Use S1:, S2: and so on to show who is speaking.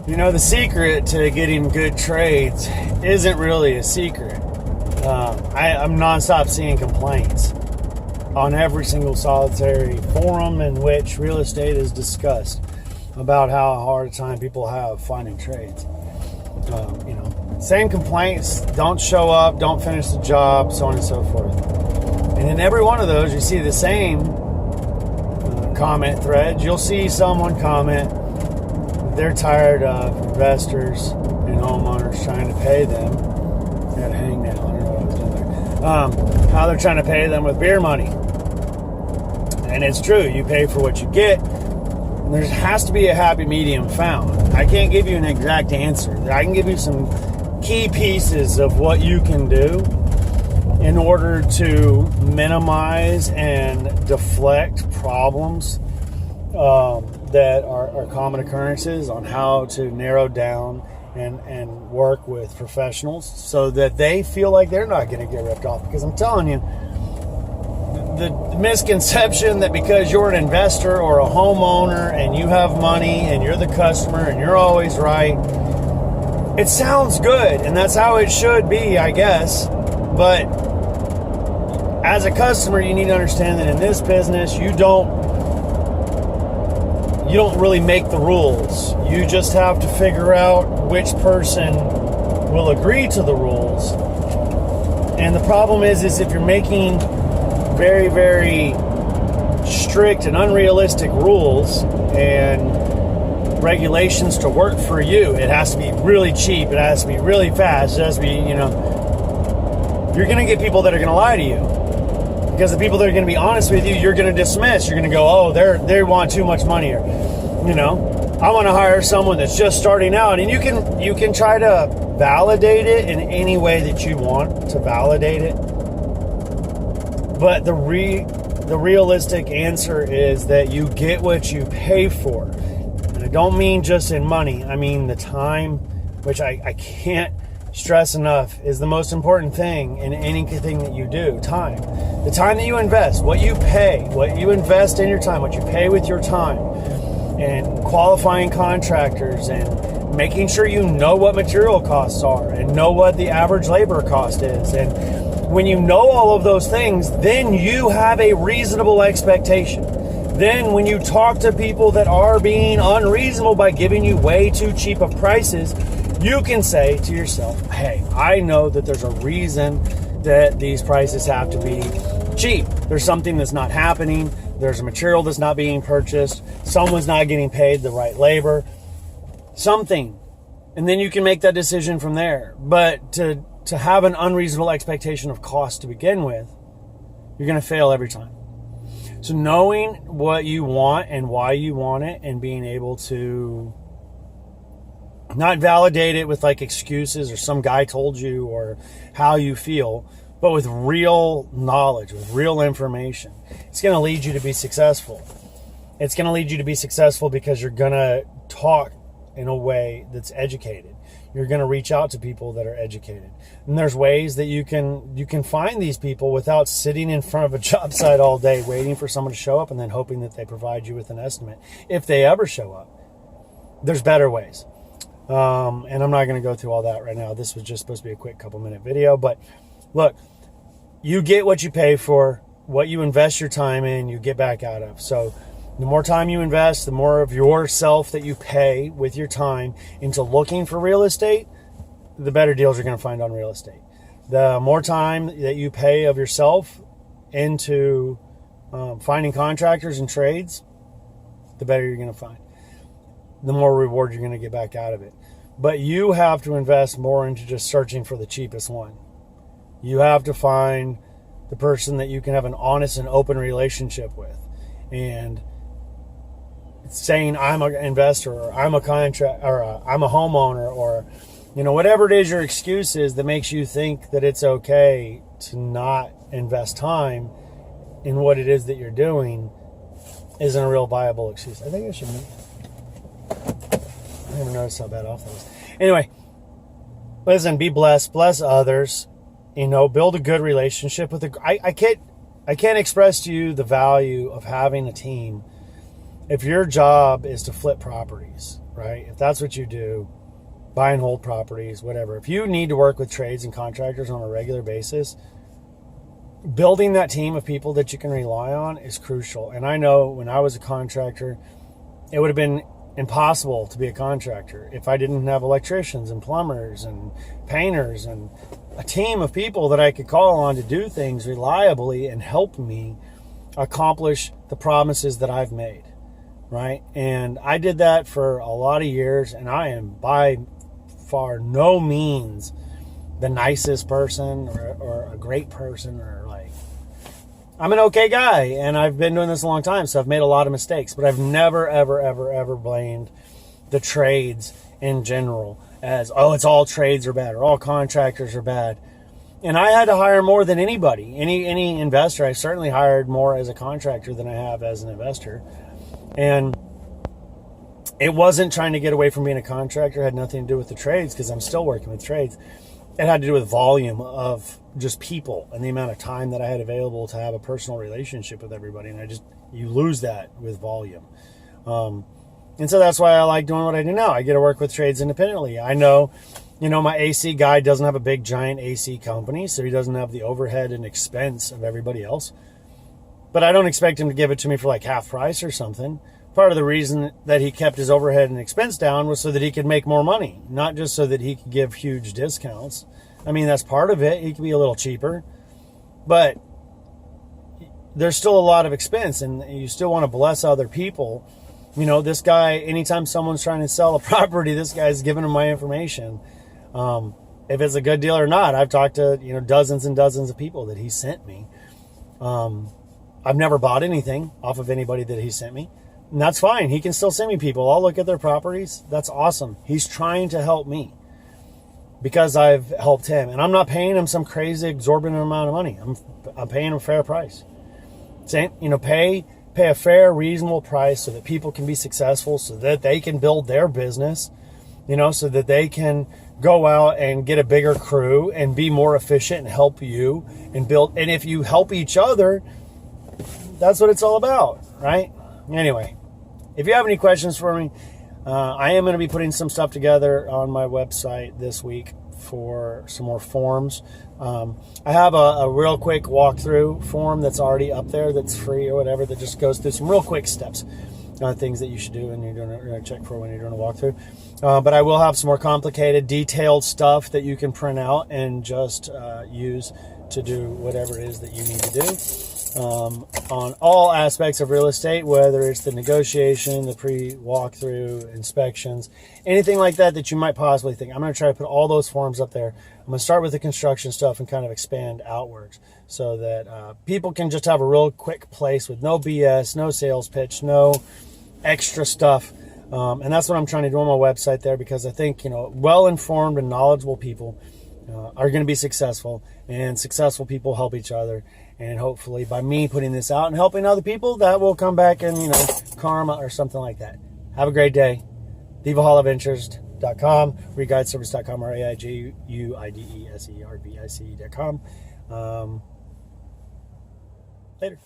S1: You know, the secret to getting good trades isn't really a secret. I'm nonstop seeing complaints on every single solitary forum in which real estate is discussed about how hard a time people have finding trades. Same complaints: don't show up, don't finish the job, so on and so forth. And in every one of those, you see the same comment threads. You'll see someone comment they're tired of investors and homeowners trying to pay them. I got to hang now. I don't know what I was doing there. How they're trying to pay them with beer money. And it's true. You pay for what you get. And there has to be a happy medium found. I can't give you an exact answer. I can give you some key pieces of what you can do in order to minimize and deflect problems that are common occurrences, on how to narrow down and work with professionals so that they feel like they're not going to get ripped off. Because I'm telling you, the misconception that because you're an investor or a homeowner and you have money and you're the customer and you're always right, it sounds good and that's how it should be, I guess. But as a customer, you need to understand that in this business, you don't really make the rules. You just have to figure out which person will agree to the rules. And the problem is if you're making very, very strict and unrealistic rules and regulations to work for you, it has to be really cheap, it has to be really fast, it has to be, you're going to get people that are going to lie to you. Because the people that are going to be honest with you, you're going to dismiss. You're going to go, oh, they want too much money. Or, I want to hire someone that's just starting out. And you can try to validate it in any way that you want to validate it. But the realistic answer is that you get what you pay for. And I don't mean just in money. I mean the time, which I can't stress enough is the most important thing in anything that you do. Time. The time that you invest, what you pay, what you invest in your time, what you pay with your time, and qualifying contractors and making sure you know what material costs are and know what the average labor cost is. And when you know all of those things, then you have a reasonable expectation. Then when you talk to people that are being unreasonable by giving you way too cheap of prices, you can say to yourself, hey, I know that there's a reason that these prices have to be cheap. There's something that's not happening. There's a material that's not being purchased. Someone's not getting paid the right labor. Something. And then you can make that decision from there. But to have an unreasonable expectation of cost to begin with, you're going to fail every time. So knowing what you want and why you want it and being able to not validate it with like excuses or some guy told you or how you feel, but with real knowledge, with real information, it's going to lead you to be successful. It's going to lead you to be successful because you're going to talk in a way that's educated. You're going to reach out to people that are educated. And there's ways that you can find these people without sitting in front of a job site all day waiting for someone to show up and then hoping that they provide you with an estimate. If they ever show up, there's better ways. And I'm not going to go through all that right now. This was just supposed to be a quick couple-minute video. But look, you get what you pay for. What you invest your time in, you get back out of. So the more time you invest, the more of yourself that you pay with your time into looking for real estate, the better deals you're going to find on real estate. The more time that you pay of yourself into finding contractors and trades, the better you're going to find. The more reward you're going to get back out of it. But you have to invest more into just searching for the cheapest one. You have to find the person that you can have an honest and open relationship with. And saying I'm an investor or I'm a I'm a homeowner or whatever it is your excuse is that makes you think that it's okay to not invest time in what it is that you're doing isn't a real viable excuse. I think I should I never noticed how bad off that was. Anyway, listen, be blessed, bless others, build a good relationship with I can't express to you the value of having a team. If your job is to flip properties right? If that's what you do, buy and hold properties, whatever. If you need to work with trades and contractors on a regular basis, building that team of people that you can rely on is crucial. And I know when I was a contractor, it would have been impossible to be a contractor if I didn't have electricians and plumbers and painters and a team of people that I could call on to do things reliably and help me accomplish the promises that I've made, right? And I did that for a lot of years, and I am by far no means the nicest person or a great person, or like, I'm an okay guy, and I've been doing this a long time, so I've made a lot of mistakes, but I've never, ever, ever, ever blamed the trades in general as, oh, it's all trades are bad or all contractors are bad. And I had to hire more than anybody, any investor. I certainly hired more as a contractor than I have as an investor. And it wasn't trying to get away from being a contractor. It had nothing to do with the trades, because I'm still working with trades. It had to do with volume of just people and the amount of time that I had available to have a personal relationship with everybody. And you lose that with volume. And so that's why I like doing what I do now. I get to work with trades independently. I know, my AC guy doesn't have a big giant AC company, so he doesn't have the overhead and expense of everybody else. But I don't expect him to give it to me for like half price or something. Part of the reason that he kept his overhead and expense down was so that he could make more money, not just so that he could give huge discounts. I mean, that's part of it. He could be a little cheaper, but there's still a lot of expense, and you still want to bless other people. This guy, anytime someone's trying to sell a property, this guy's giving him my information. If it's a good deal or not, I've talked to, dozens and dozens of people that he sent me. I've never bought anything off of anybody that he sent me. And that's fine. He can still send me people. I'll look at their properties. That's awesome. He's trying to help me because I've helped him. And I'm not paying him some crazy exorbitant amount of money. I'm paying him a fair price. Same, pay a fair, reasonable price so that people can be successful, so that they can build their business, so that they can go out and get a bigger crew and be more efficient and help you and build. And if you help each other, that's what it's all about, right? Anyway, if you have any questions for me, I am going to be putting some stuff together on my website this week for some more forms. I have a real quick walkthrough form that's already up there that's free or whatever, that just goes through some real quick steps, things that you should do and you're going to check for when you're doing a walkthrough. But I will have some more complicated, detailed stuff that you can print out and just use to do whatever it is that you need to do. On all aspects of real estate, whether it's the negotiation, the pre-walkthrough, inspections, anything like that you might possibly think. I'm going to try to put all those forms up there. I'm going to start with the construction stuff and kind of expand outwards so that people can just have a real quick place with no BS, no sales pitch, no extra stuff. And that's what I'm trying to do on my website there, because I think, well-informed and knowledgeable people are going to be successful, and successful people help each other. And hopefully by me putting this out and helping other people, that will come back and, karma or something like that. Have a great day. TheVahalaVentures.com, ReGuideService.com, RAIGUIDESERVICE.com. Later.